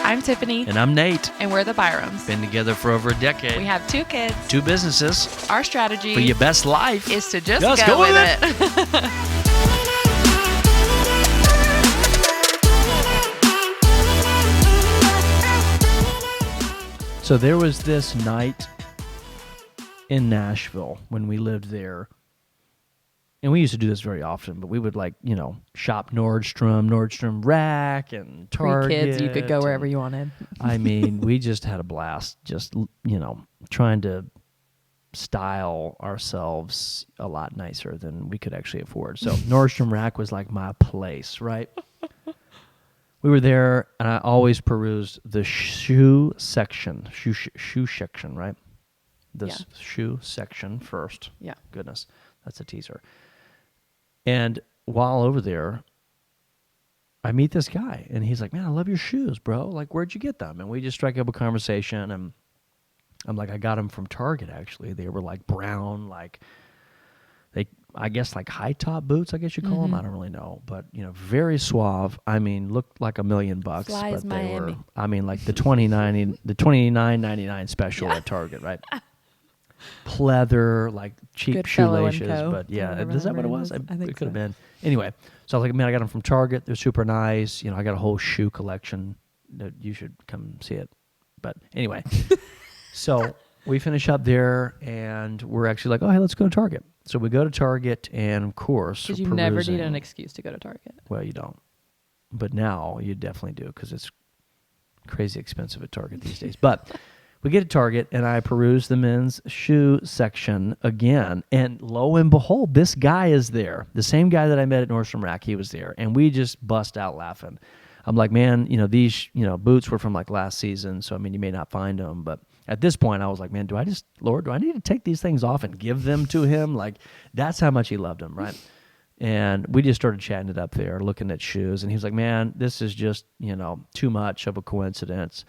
I'm Tiffany. And I'm Nate. And we're the Byrams. Been together for over a decade. We have 2 kids. 2 businesses. Our strategy for your best life is to just go with it. So there was this night in Nashville when we lived there. And we used to do this very often, but we would shop Nordstrom Rack and Target. 3 kids, you could go wherever you wanted. I mean, we just had a blast just, trying to style ourselves a lot nicer than we could actually afford. So Nordstrom Rack was like my place, right? We were there, and I always perused the shoe section, right? Shoe section first. Yeah. Goodness, that's a teaser. And while over there, I meet this guy, and he's like, man, I love your shoes, bro. Like, where'd you get them? And we just strike up a conversation, and I'm like, I got them from Target, actually. They were like brown, I guess like high top boots, I guess you call them. I don't really know, but very suave. I mean, looked like $1 million, but they Miami. were. I mean, like the $29.99 special at Target, right? Pleather, like cheap Goodfellow shoelaces, but yeah, is that what it was? I think it could have so. been. Anyway, so I was like, man, I got them from Target. They're super nice. I got a whole shoe collection that you should come see it. But anyway, so we finish up there, and we're actually like, oh, hey, let's go to Target. So we go to Target, and of course, because you never need an excuse to go to Target. Well, you don't. But now you definitely do, because it's crazy expensive at Target these days. But we get to Target, and I peruse the men's shoe section again, and lo and behold, this guy is there. The same guy that I met at Nordstrom Rack, he was there, and we just bust out laughing. I'm like, man, these boots were from like last season, so I mean, you may not find them, but at this point, I was like, man, do I need to take these things off and give them to him? Like, that's how much he loved them, right? And we just started chatting it up there, looking at shoes, and he was like, man, this is just, too much of a coincidence.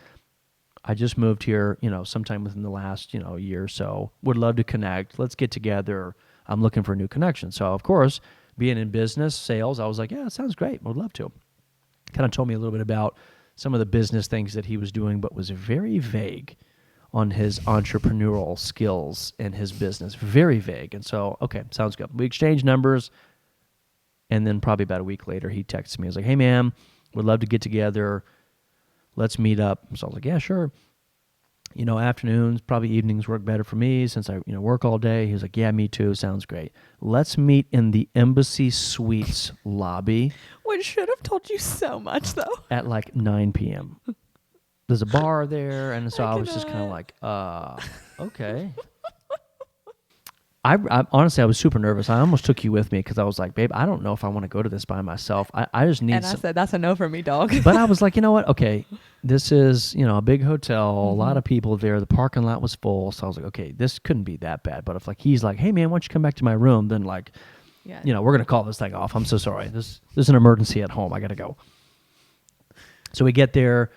I just moved here, sometime within the last, year or so. Would love to connect. Let's get together. I'm looking for a new connection. So, of course, being in business, sales, I was like, yeah, it sounds great. Would love to. Kind of told me a little bit about some of the business things that he was doing, but was very vague on his entrepreneurial skills and his business. Very vague. And so, okay, sounds good. We exchanged numbers, and then probably about a week later, he texted me. He was like, hey, man, would love to get together. Let's meet up. So I was like, yeah, sure. Afternoons, probably evenings work better for me since I, work all day. He was like, yeah, me too. Sounds great. Let's meet in the Embassy Suites lobby. Which should have told you so much, though. At like 9 p.m. There's a bar there, and so I was just kind of like, okay. I honestly, I was super nervous. I almost took you with me because I was like, babe, I don't know if I want to go to this by myself. I just need And I said, that's a no for me, dog. But I was like, you know what? Okay, this is, a big hotel, a lot of people there. The parking lot was full. So I was like, okay, this couldn't be that bad. But if he's like, hey, man, why don't you come back to my room? Then we're going to call this thing off. I'm so sorry. This is an emergency at home. I got to go. So we get there,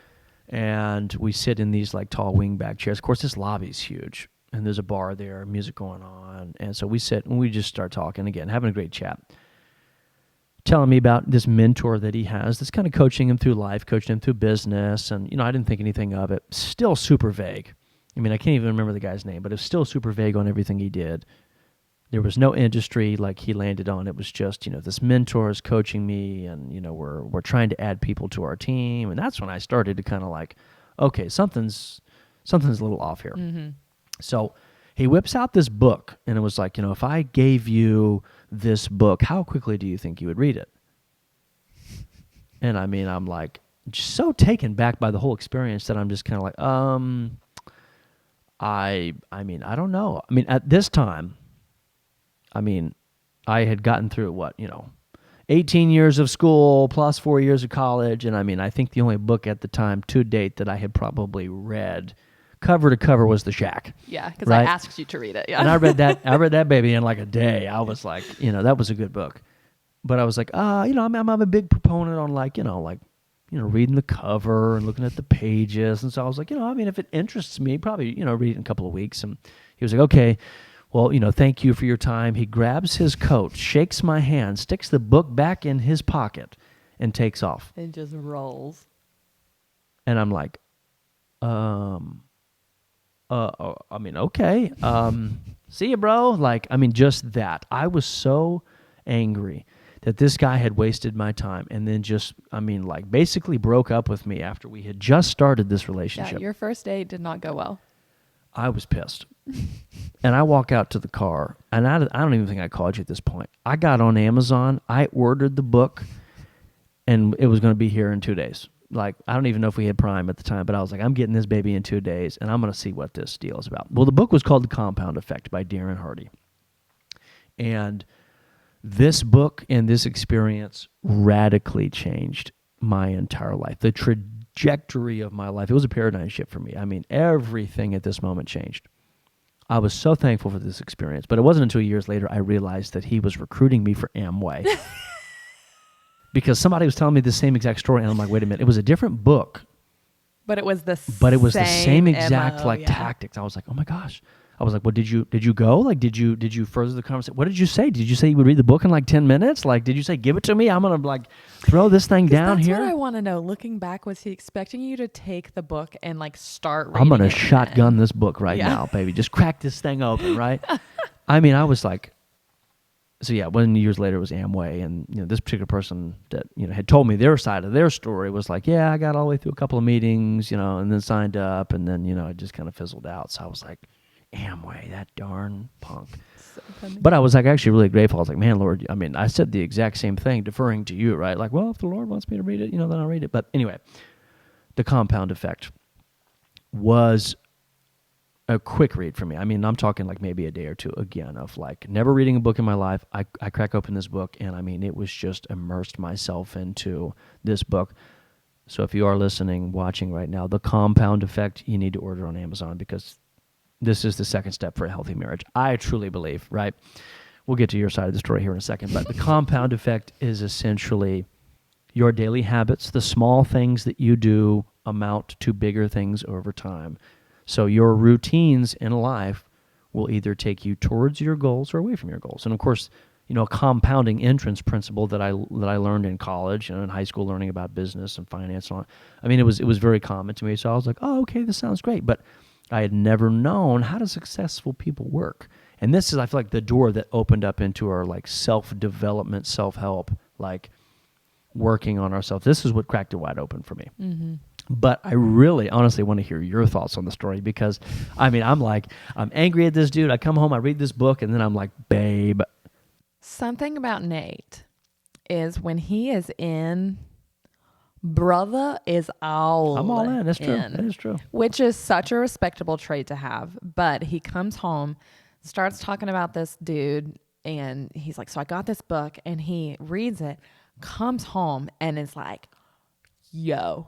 and we sit in these tall wingback chairs. Of course, this lobby's huge. And there's a bar there, music going on. And so we sit and we just start talking again, having a great chat. Telling me about this mentor that he has that's kind of coaching him through life, coaching him through business. And, I didn't think anything of it. Still super vague. I mean, I can't even remember the guy's name, but it's still super vague on everything he did. There was no industry he landed on. It was just, this mentor is coaching me, and, we're trying to add people to our team. And that's when I started to kind of okay, something's a little off here. Mm-hmm. So he whips out this book, and it was like, if I gave you this book, how quickly do you think you would read it? And I mean, I'm like just so taken back by the whole experience that I'm just kind of like, I mean, I don't know. I mean, at this time, I had gotten through 18 years of school plus 4 years of college. And I think the only book at the time to date that I had probably read cover to cover was The Shack. Yeah, because right? I asked you to read it. Yeah, and I read that baby in a day. I was like, that was a good book. But I was like, I'm a big proponent on reading the cover and looking at the pages. And so I was like, if it interests me, probably read it in a couple of weeks. And he was like, okay, well, thank you for your time. He grabs his coat, shakes my hand, sticks the book back in his pocket, and takes off. And just rolls. And I'm like, I mean, okay. See you, bro. Like, I mean, just that. I was so angry that this guy had wasted my time and then just, I mean, like basically broke up with me after we had just started this Yeah, relationship. your first date did not go well. I was pissed. And I walk out to the car, and I don't even think I called you at this point. I got on Amazon. I ordered the book, and it was going to be here in 2 days. Like, I don't even know if we had Prime at the time, but I was like, I'm getting this baby in 2 days, and I'm going to see what this deal is about. Well, the book was called The Compound Effect by Darren Hardy. And this book and this experience radically changed my entire life. The trajectory of my life. It was a paradigm shift for me. I mean, everything at this moment changed. I was so thankful for this experience, but it wasn't until years later I realized that he was recruiting me for Amway. Because somebody was telling me the same exact story, and I'm like, wait a minute, it was a different book, But it was the same exact MO, like tactics. I was like, oh my gosh. I was like, well, did you go? Like, did you further the conversation? What did you say? Did you say you would read the book in like 10 minutes? Like, did you say, give it to me? I'm going to like throw this thing down that's here. That's what I want to know. Looking back, was he expecting you to take the book and like start reading I'm going to it shotgun this book right now, baby. Just crack this thing open, right? I mean, I was like, so yeah, 1 years later it was Amway, and this particular person that had told me their side of their story was like, yeah, I got all the way through a couple of meetings, and then signed up, and then it just kind of fizzled out. So I was like, Amway, that darn punk. So funny. But I was like actually really grateful. I was like, man, Lord, I mean, I said the exact same thing, deferring to you, right? Like, well, if the Lord wants me to read it, then I'll read it. But anyway, The Compound Effect was a quick read for me. I mean, I'm talking like maybe a day or two again of like never reading a book in my life. I crack open this book, and I mean, it was just immersed myself into this book. So if you are listening, watching right now, The Compound Effect, you need to order on Amazon, because this is the second step for a healthy marriage. I truly believe, right? We'll get to your side of the story here in a second, but the compound effect is essentially your daily habits. The small things that you do amount to bigger things over time. So your routines in life will either take you towards your goals or away from your goals. And of course, a compounding entrance principle that I learned in college and in high school, learning about business and finance and all. I mean, it was very common to me. So I was like, oh, okay, this sounds great. But I had never known how do successful people work. And this is, I feel like, the door that opened up into our like self-development, self-help, like working on ourselves. This is what cracked it wide open for me. Mm-hmm. But I really, honestly want to hear your thoughts on the story, because, I mean, I'm angry at this dude. I come home, I read this book, and then I'm like, babe. Something about Nate is when he is in, brother is all I'm all in. That's true. in, That is true. which is such a respectable trait to have. But he comes home, starts talking about this dude, and he's like, so I got this book, and he reads it, comes home, and is like, yo,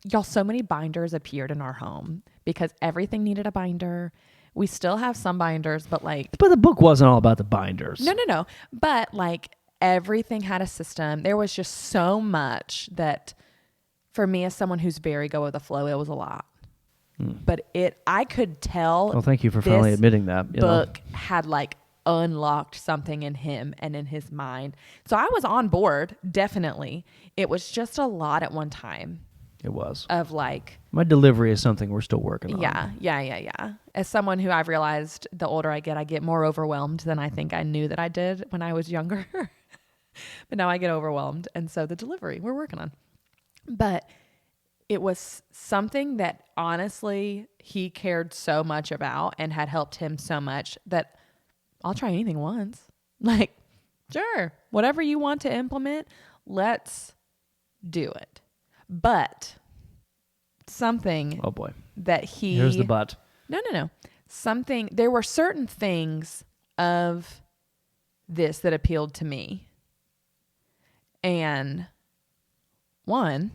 y'all, so many binders appeared in our home because everything needed a binder. We still have some binders, but But the book wasn't all about the binders. No. But like everything had a system. There was just so much that for me, as someone who's very go with the flow, it was a lot. But I could tell. Well, thank you for finally admitting that. Book had like unlocked something in him and in his mind. So I was on board, definitely. It was just a lot at one time. It was. Of like, my delivery is something we're still working on. Yeah. As someone who I've realized the older I get more overwhelmed than I think I knew that I did when I was younger. But now I get overwhelmed. And so the delivery we're working on. But it was something that honestly he cared so much about and had helped him so much that I'll try anything once. Like, sure, whatever you want to implement, let's do it. But something Oh boy. that he... Here's the but. No. There were certain things of this that appealed to me. And one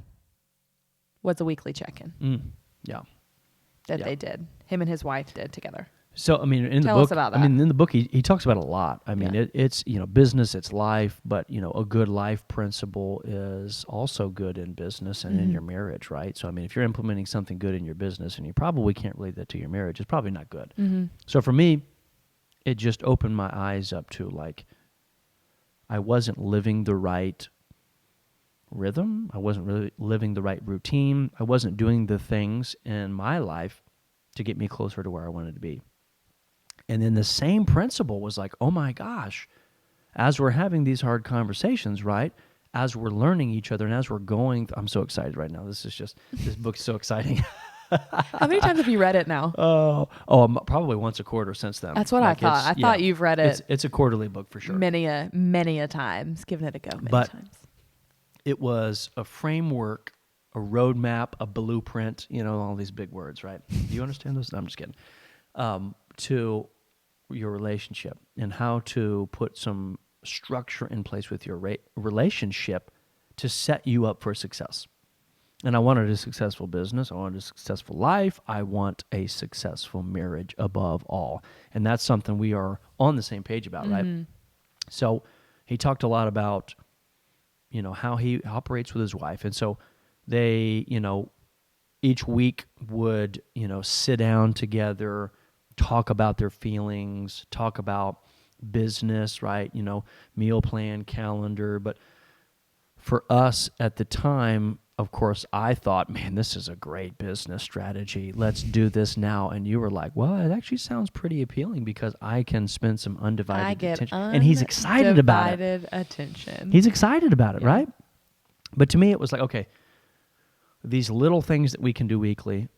was a weekly check-in. Yeah. They did. Him and his wife did together. So, I mean, in Tell the book, us about that. I mean, in the book, he talks about a lot. I mean, Yeah. it's, business, it's life, but, a good life principle is also good in business and in your marriage, right? So, I mean, if you're implementing something good in your business and you probably can't relate that to your marriage, it's probably not good. Mm-hmm. So for me, it just opened my eyes up to like, I wasn't living the right rhythm. I wasn't really living the right routine. I wasn't doing the things in my life to get me closer to where I wanted to be. And then the same principle was like, oh my gosh, as we're having these hard conversations, right? As we're learning each other and as we're going, I'm so excited right now. This book's so exciting. How many times have you read it now? Probably once a quarter since then. That's what I thought. I thought you've read it. It's a quarterly book for sure. Many a times, given it a go many times. It was a framework, a roadmap, a blueprint, all these big words, right? Do you understand those? No, I'm just kidding. To your relationship and how to put some structure in place with your relationship to set you up for success. And I wanted a successful business. I wanted a successful life. I want a successful marriage above all. And that's something we are on the same page about, right? So he talked a lot about, how he operates with his wife. And so they, each week would, sit down together, talk about their feelings, talk about business, right? Meal plan, calendar. But for us at the time, of course, I thought, man, this is a great business strategy. Let's do this now. And you were like, well, it actually sounds pretty appealing because I can spend some undivided attention. And he's excited about it. Undivided attention. He's excited about it, right? But to me, it was like, okay, these little things that we can do weekly,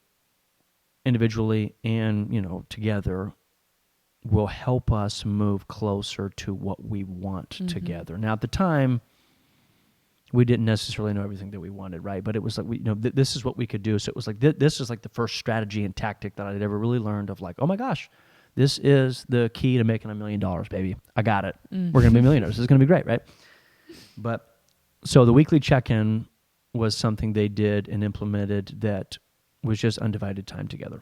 individually and, together, will help us move closer to what we want together. Now, at the time, we didn't necessarily know everything that we wanted, right? But it was like, this is what we could do. So it was like, this is like the first strategy and tactic that I'd ever really learned of like, oh my gosh, this is the key to making $1 million, baby. I got it. We're going to be millionaires. This is going to be great, right? But so the weekly check-in was something they did and implemented that was just undivided time together.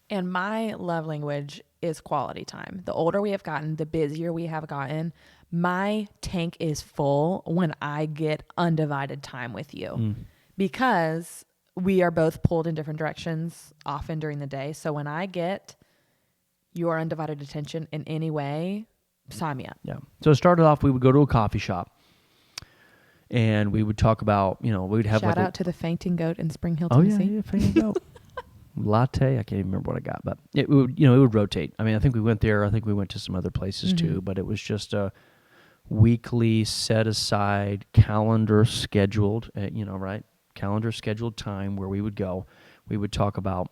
And my love language is quality time. The older we have gotten, the busier we have gotten, my tank is full when I get undivided time with you because we are both pulled in different directions often during the day. So when I get your undivided attention in any way, sign me up. Yeah. So it started off, we would go to a coffee shop and we would talk about, we would have Shout out to the Fainting Goat in Spring Hill, Tennessee. Oh yeah, Fainting Goat. Latte. I can't even remember what I got, but it would rotate. I mean, I think we went there. I think we went to some other places too, but it was just a weekly set aside calendar scheduled, right? Calendar scheduled time where we would go. We would talk about,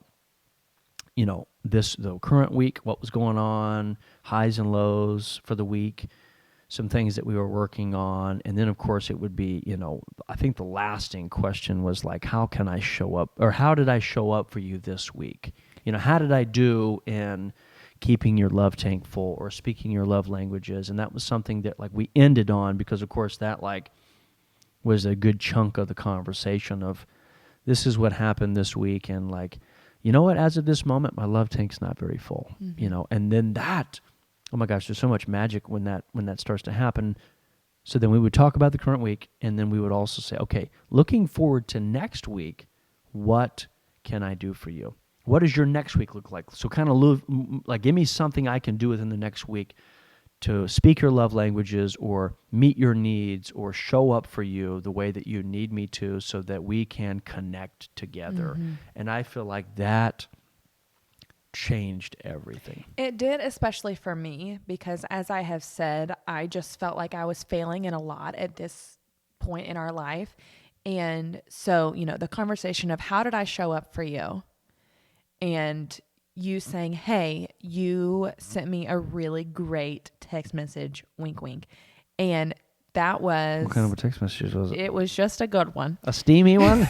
the current week, what was going on, highs and lows for the week, some things that we were working on. And then of course it would be, I think the lasting question was like, how can I show up, or how did I show up for you this week? How did I do in keeping your love tank full or speaking your love languages? And that was something that like we ended on because of course that like was a good chunk of the conversation of this is what happened this week. And like, you know what, as of this moment, my love tank's not very full, and then that, oh my gosh, there's so much magic when that starts to happen. So then we would talk about the current week, and then we would also say, okay, looking forward to next week, what can I do for you? What does your next week look like? So kind of give me something I can do within the next week to speak your love languages or meet your needs or show up for you the way that you need me to so that we can connect together. And I feel like that changed everything. It did, especially for me, because as I have said, I just felt like I was failing in a lot at this point in our life. And so, the conversation of how did I show up for you? And you saying, hey, you sent me a really great text message, wink, wink. And that was... What kind of a text message was it? It was just a good one. A steamy one?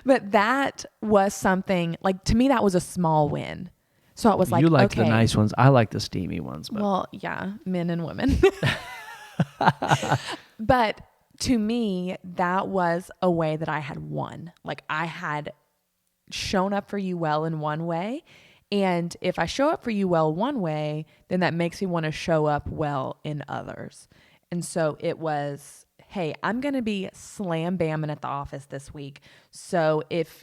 But that was something, like, to me, that was a small win. So it was like, you like okay, the nice ones. I like the steamy ones. But. Well, yeah, men and women. But to me, that was a way that I had won. Like, I had shown up for you well in one way. And if I show up for you well one way, then that makes me want to show up well in others. And so it was, hey, I'm going to be slam bamming at the office this week. So if,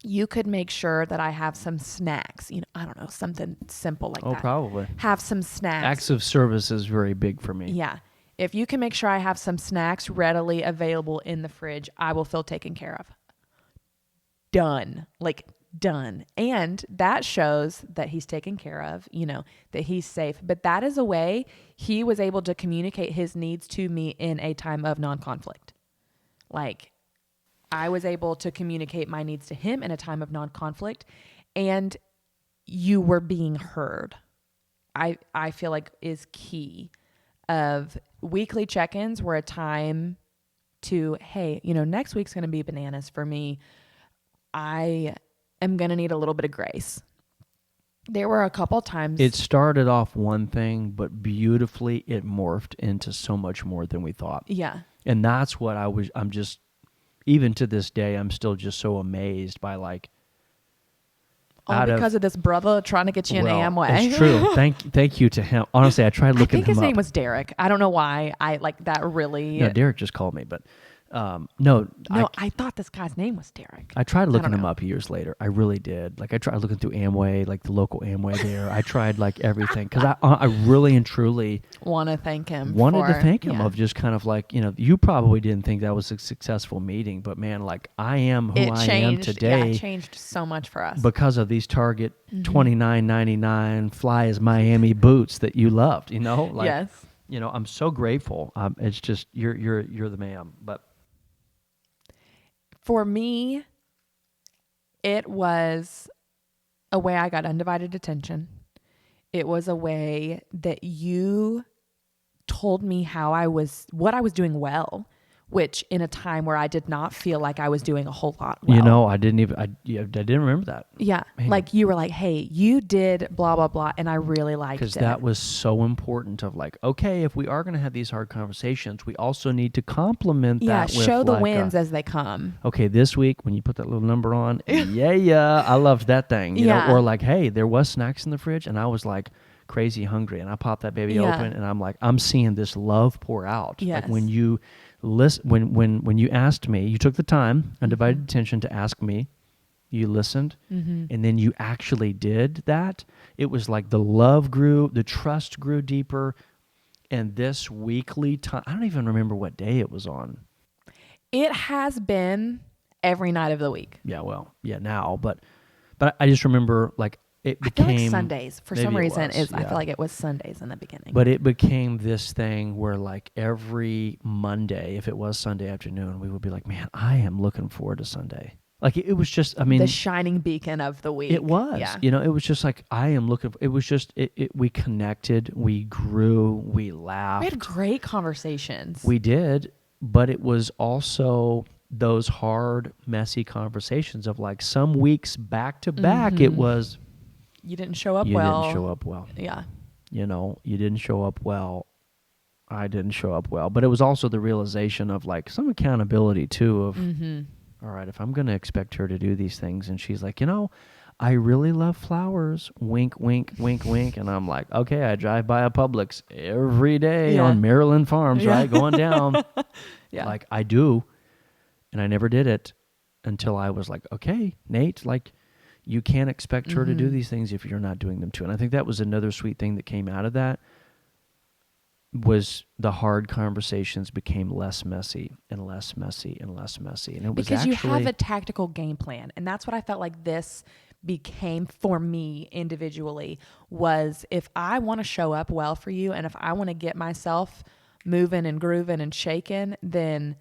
you could make sure that I have some snacks, I don't know, something simple like that. Oh, probably. Have some snacks. Acts of service is very big for me. Yeah. If you can make sure I have some snacks readily available in the fridge, I will feel taken care of. Done. Like, done. And that shows that he's taken care of, you know, that he's safe. But that is a way he was able to communicate his needs to me in a time of non-conflict. Like, I was able to communicate my needs to him in a time of non-conflict, and you were being heard. I feel like is key. Of weekly check-ins were a time to, hey, you know, next week's going to be bananas for me. I am going to need a little bit of grace. There were a couple times. It started off one thing, but beautifully it morphed into so much more than we thought. Yeah. And that's what I'm just, even to this day, I'm still just so amazed by, like, All because of this brother trying to get you an Amway. It's true. Thank you to him. Honestly, I tried looking him up. I think his name was Derek. I don't know why. I like that really. No, Derek just called me, but no. I thought this guy's name was Derek. I tried looking him up years later. I really did. Like, I tried looking through Amway, like the local Amway there. I tried like everything because I really and truly want to thank him. Of just kind of like, you know, you probably didn't think that was a successful meeting, but man, like, I am who I am today. Yeah, it changed so much for us because of these Target $29.99 Fly as Miami boots that you loved. You know, like, yes. You know, I'm so grateful. It's just you're the man, but. For me, it was a way I got undivided attention. It was a way that you told me what I was doing well, which in a time where I did not feel like I was doing a whole lot well. You know, I didn't remember that. Yeah. Man. Like, you were like, hey, you did blah, blah, blah. And I really liked it. Because that was so important of like, okay, if we are going to have these hard conversations, we also need to complement that with show the wins as they come. Okay, this week when you put that little number on, yeah, I loved that thing. You know? Or like, hey, there was snacks in the fridge and I was like crazy hungry and I popped that baby open and I'm like, I'm seeing this love pour out. Yes. Like when you when you asked me, you took the time, undivided attention to ask me, you listened, and then you actually did that. It was like the love grew, the trust grew deeper, and this weekly time, I don't even remember what day it was on. It has been every night of the week. Yeah, well, yeah, now, but I just remember like it became. I feel like Sundays for some reason I feel like it was Sundays in the beginning. But it became this thing where like every Monday, if it was Sunday afternoon, we would be like, man, I am looking forward to Sunday. Like it was just, I mean, the shining beacon of the week. It was, you know, it was just like, I am looking, it was just, we connected, we grew, we laughed. We had great conversations. We did, but it was also those hard, messy conversations of like some weeks back to back, it was. You didn't show up well. You didn't show up well. Yeah. You know, you didn't show up well. I didn't show up well. But it was also the realization of like some accountability too of, all right, if I'm going to expect her to do these things and she's like, you know, I really love flowers. Wink, wink, wink, wink. And I'm like, okay, I drive by a Publix every day on Maryland Farms, right? Going down. Like I do. And I never did it until I was like, okay, Nate, like, you can't expect her to do these things if you're not doing them too. And I think that was another sweet thing that came out of that was the hard conversations became less messy and less messy and less messy. And it was because you have a tactical game plan. And that's what I felt like this became for me individually was if I want to show up well for you and if I want to get myself moving and grooving and shaking, then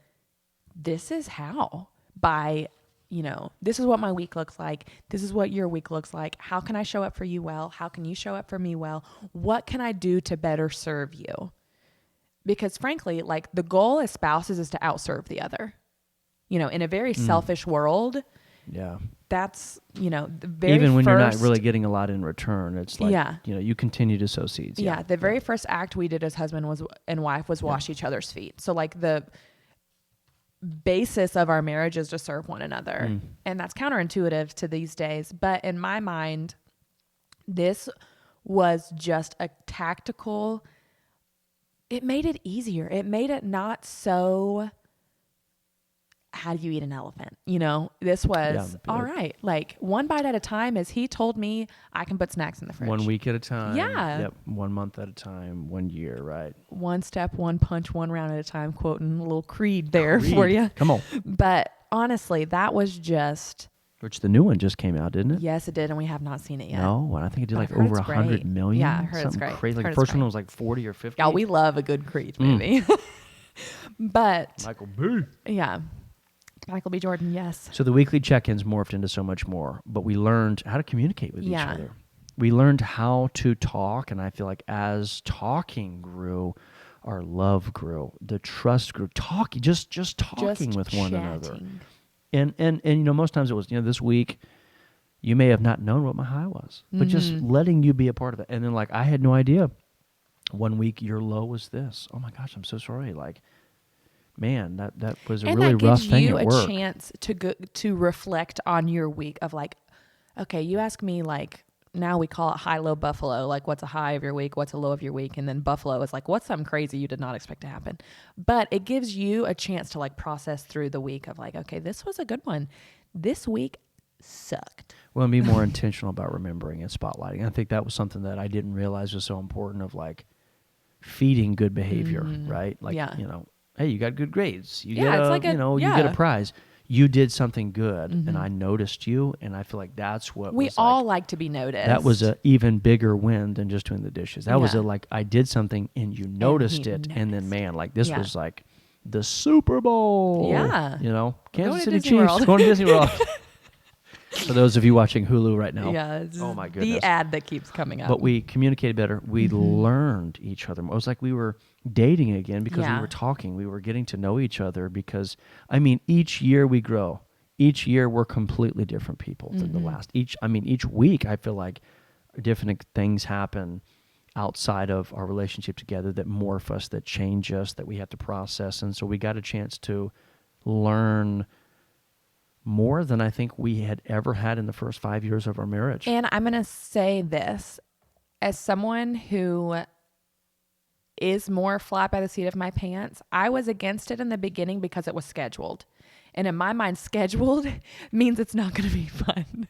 this is how. By you know, this is what my week looks like. This is what your week looks like. How can I show up for you well? How can you show up for me well? What can I do to better serve you? Because frankly, like the goal as spouses is to outserve the other. You know, in a very selfish world. Yeah. That's, you know, the very even when you're not really getting a lot in return, it's like, you know, you continue to sow seeds. Yeah. The very first act we did as husband and wife was wash each other's feet. So like the basis of our marriage is to serve one another. And that's counterintuitive to these days. But in my mind, this was just a tactical, it made it easier. It made it not so how do you eat an elephant? You know, this was all right. Like one bite at a time, as he told me, I can put snacks in the fridge. 1 week at a time. Yeah. Yep. 1 month at a time. 1 year. Right. One step, one punch, one round at a time. Quoting a little creed there for you. Come on. But honestly, that was just. Which the new one just came out, didn't it? Yes, it did, and we have not seen it yet. No, I think it did like over 100 million. Yeah, I heard it's great. Crazy. Like the first one was like 40 or 50. Yeah, we love a good Creed movie. But Michael B. Yeah. Michael B. Jordan, yes. So the weekly check-ins morphed into so much more, but we learned how to communicate with each other. We learned how to talk, and I feel like as talking grew, our love grew, the trust grew. Talking, just talking with one another. And you know, most times it was, you know, this week you may have not known what my high was, but just letting you be a part of it. And then like I had no idea. 1 week your low was this. Oh my gosh, I'm so sorry. Like, man, that was a really rough thing at work. And that gives you a chance to reflect on your week of like, okay, you ask me like, now we call it high, low, buffalo. Like what's a high of your week? What's a low of your week? And then buffalo is like, what's something crazy you did not expect to happen? But it gives you a chance to like process through the week of like, okay, this was a good one. This week sucked. Well, and be more intentional about remembering and spotlighting. I think that was something that I didn't realize was so important of like feeding good behavior, right? Like, you know, hey, you got good grades. You get a, you get a prize. You did something good, and I noticed you, and I feel like that's what we all like to be noticed. That was an even bigger win than just doing the dishes. That was like I did something, and you noticed it, and then man, like this was like the Super Bowl. Yeah, you know, Kansas City Chiefs going to Disney World. For those of you watching Hulu right now, oh my goodness, the ad that keeps coming up. But we communicated better. We learned each other more. It was like we were dating again because we were talking. We were getting to know each other because, I mean, each year we grow. Each year we're completely different people than the last. Each week I feel like different things happen outside of our relationship together that morph us, that change us, that we have to process. And so we got a chance to learn more than I think we had ever had in the first 5 years of our marriage. And I'm going to say this, as someone who is more flat by the seat of my pants, I was against it in the beginning because it was scheduled. And in my mind, scheduled means it's not going to be fun.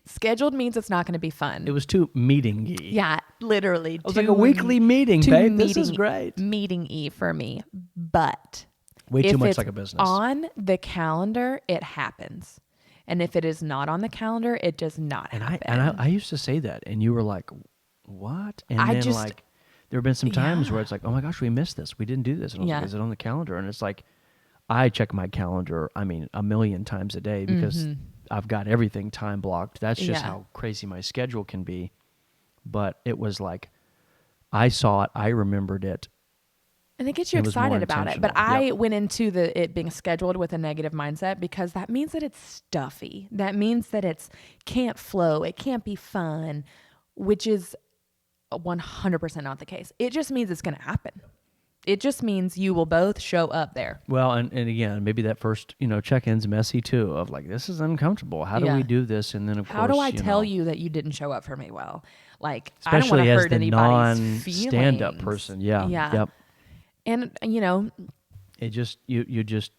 Scheduled means it's not going to be fun. It was too meeting-y. Yeah, literally. It was like a weekly meeting, babe. This is great. Meeting-y for me. But way too much like a business. On the calendar, it happens. And if it is not on the calendar, it does not happen. And I used to say that, and you were like, what? And then like, there have been some times where it's like, oh my gosh, we missed this. We didn't do this. And I was like, is it on the calendar? And it's like, I check my calendar, I mean, 1,000,000 times a day because I've got everything time blocked. That's just how crazy my schedule can be. But it was like, I saw it, I remembered it. And it gets you excited about it. But I went into it being scheduled with a negative mindset because that means that it's stuffy. That means that it's can't flow. It can't be fun, which is 100% not the case. It just means it's going to happen. It just means you will both show up there. Well, and again, maybe that first, check-in's messy too, of like, this is uncomfortable. How do we do this? And then of course, how do I tell you that you didn't show up for me well? Like, especially I don't want to hurt anybody's non-stand-up person. Yeah. Yep. And it just you just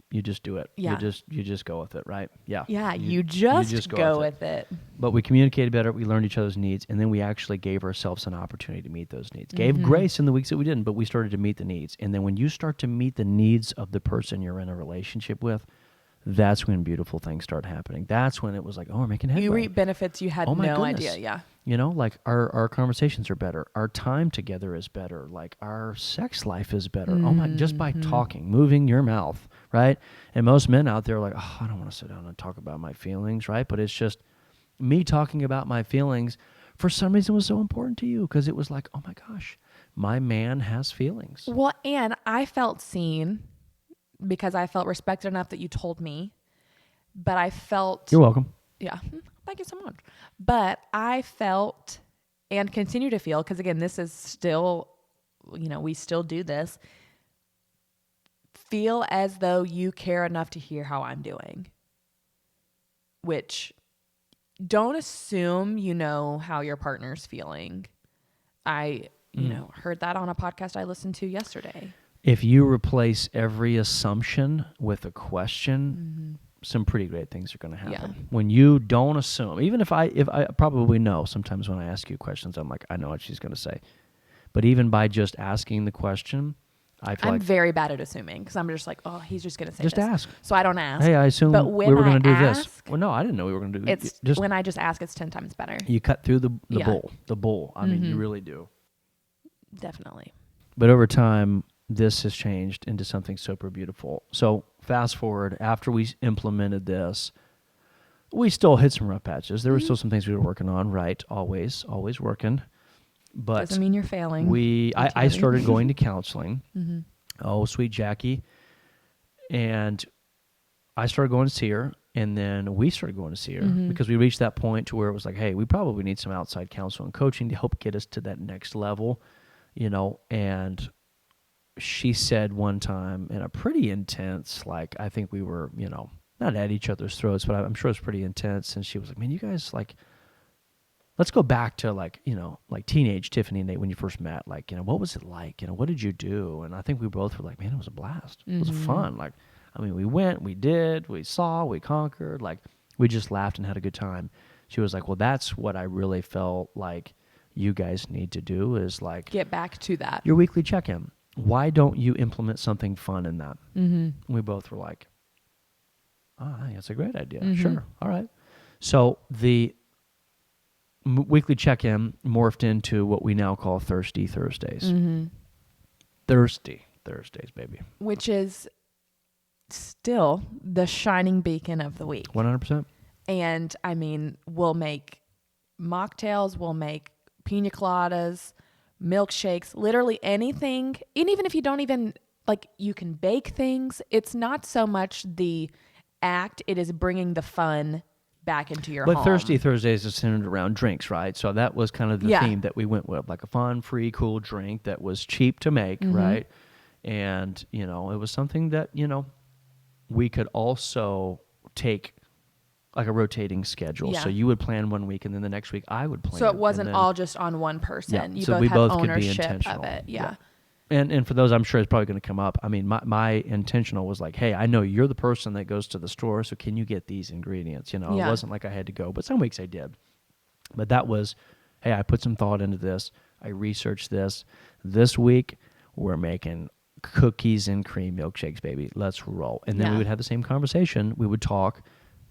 do it. Yeah. You just go with it, right? Yeah. Yeah, you just go with it. But we communicated better, we learned each other's needs, and then we actually gave ourselves an opportunity to meet those needs. Gave grace in the weeks that we didn't, but we started to meet the needs. And then when you start to meet the needs of the person you're in a relationship with, that's when beautiful things start happening. That's when it was like, oh, we're making headway. You reap benefits you had no idea. Yeah. Like our conversations are better. Our time together is better. Like our sex life is better. Oh my, just by talking, moving your mouth, right? And most men out there are like, oh, I don't want to sit down and talk about my feelings, right? But it's just me talking about my feelings for some reason was so important to you because it was like, oh my gosh, my man has feelings. Well, and I felt seen because I felt respected enough that you told me, but I felt... You're welcome. Yeah. Thank you so much. But I felt and continue to feel, because again, this is still, we still do this, feel as though you care enough to hear how I'm doing. Which, don't assume you know how your partner's feeling. I, heard that on a podcast I listened to yesterday. If you replace every assumption with a question, some pretty great things are going to happen. Yeah. When you don't assume, even if I probably know, sometimes when I ask you questions, I'm like, I know what she's going to say. But even by just asking the question, I feel I'm like very bad at assuming because I'm just like, oh, he's just going to say just this. ask. So I don't ask. Hey, I assume But we when were going to I do this. ask, Well, no, I didn't know we were going to do it's just when I just ask, it's 10 times better. you cut through the Yeah. bull. The bull. I mean, you really do. Definitely. But over time, this has changed into something super beautiful. So fast forward, after we implemented this, we still hit some rough patches. There were still some things we were working on, right? Always working. But Doesn't mean you're failing. I started going to counseling. Mm-hmm. Oh, sweet Jackie. And I started going to see her, and then we started going to see her because we reached that point to where it was like, hey, we probably need some outside counsel and coaching to help get us to that next level, and she said one time in a pretty intense, like, I think we were, not at each other's throats, but I'm sure it was pretty intense. And she was like, man, you guys, like, let's go back to like teenage Tiffany and Nate when you first met. Like, what was it like? What did you do? And I think we both were like, man, it was a blast. It was fun. Like, I mean, we went, we did, we saw, we conquered. Like, we just laughed and had a good time. She was like, well, that's what I really felt like you guys need to do is like Get back to that. your weekly check-in. Why don't you implement something fun in that? Mm-hmm. We both were like, I think that's a great idea. Mm-hmm. Sure. All right. So the weekly check-in morphed into what we now call Thirsty Thursdays. Mm-hmm. Thirsty Thursdays, baby. Which is still the shining beacon of the week. 100%. And I mean, we'll make mocktails, we'll make pina coladas, milkshakes, literally anything. And even if you don't even, like, you can bake things. It's not so much the act, it is bringing the fun back into your home. But Thirsty Thursdays is centered around drinks, right? So that was kind of the theme that we went with, like a fun, free, cool drink that was cheap to make, right? And, it was something that, we could also take like a rotating schedule. Yeah. So you would plan one week and then the next week I would plan. So it wasn't all just on one person. Yeah. You So both we had both could be ownership intentional. of it. Yeah. And for those, I'm sure it's probably going to come up. I mean, my intentional was like, hey, I know you're the person that goes to the store, so can you get these ingredients? It wasn't like I had to go, but some weeks I did. But that was, hey, I put some thought into this. I researched this. This week, we're making cookies and cream milkshakes, baby. Let's roll. And then we would have the same conversation. We would talk.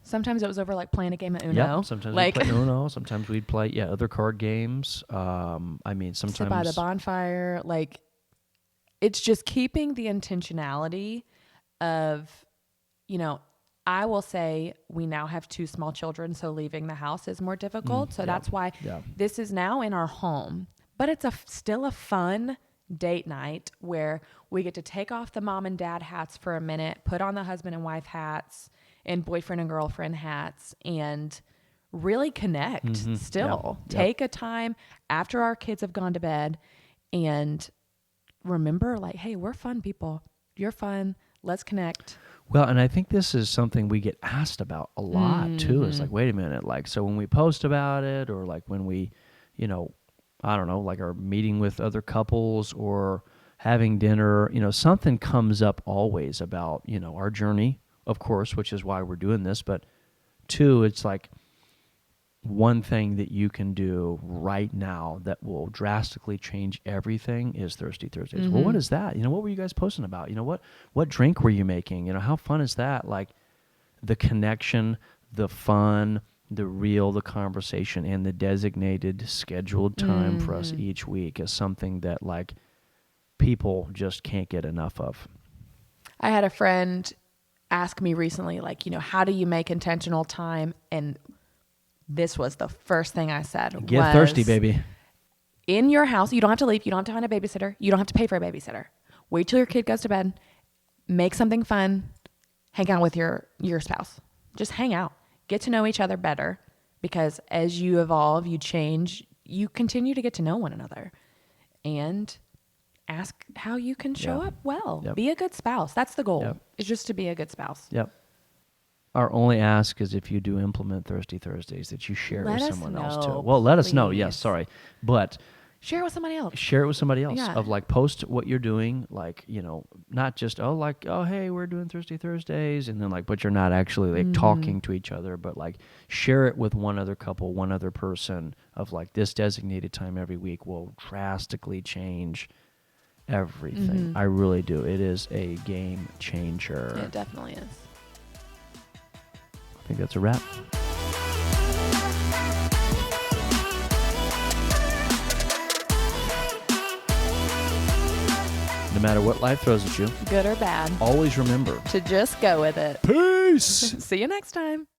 Sometimes it was over like playing a game of Uno. Yeah, sometimes we'd play Uno. Sometimes we'd play, other card games. I mean, sometimes. Sit by the bonfire. Like, it's just keeping the intentionality of, I will say we now have 2 small children, so leaving the house is more difficult. So that's why this is now in our home. But it's still a fun date night where we get to take off the mom and dad hats for a minute, put on the husband and wife hats and boyfriend and girlfriend hats, and really connect still. Take a time after our kids have gone to bed and remember, like, hey, we're fun people. You're fun. Let's connect. Well, and I think this is something we get asked about a lot too. It's like, wait a minute, like, so when we post about it, or like when we, I don't know, like are meeting with other couples or having dinner, something comes up always about, our journey, of course, which is why we're doing this. But 2, it's like one thing that you can do right now that will drastically change everything is Thirsty Thursdays. Well, what is that? What were you guys posting about? What drink were you making? How fun is that? Like the connection, the fun, the conversation, and the designated scheduled time for us each week is something that like people just can't get enough of. I had a friend ask me recently, like, how do you make intentional time? And this was the first thing I said. Get thirsty, baby. In your house, you don't have to leave. You don't have to find a babysitter. You don't have to pay for a babysitter. Wait till your kid goes to bed. Make something fun. Hang out with your spouse. Just hang out. Get to know each other better, because as you evolve, you change, you continue to get to know one another, and ask how you can show up well. Be a good spouse. That's the goal. It's just to be a good spouse. Yep. Our only ask is if you do implement Thirsty Thursdays that you share with someone else too. Well, let us know. Yes, sorry. But, Share it with somebody else. Share it with somebody else. Yeah. Of like, post what you're doing, like, not just hey, we're doing Thirsty Thursdays, and then like, but you're not actually like talking to each other, but like share it with one other couple, one other person, of like, this designated time every week will drastically change everything. I really do. It is a game changer. It definitely is. I think that's a wrap. No matter what life throws at you, Good or bad. always remember To just go with it. peace. See you next time.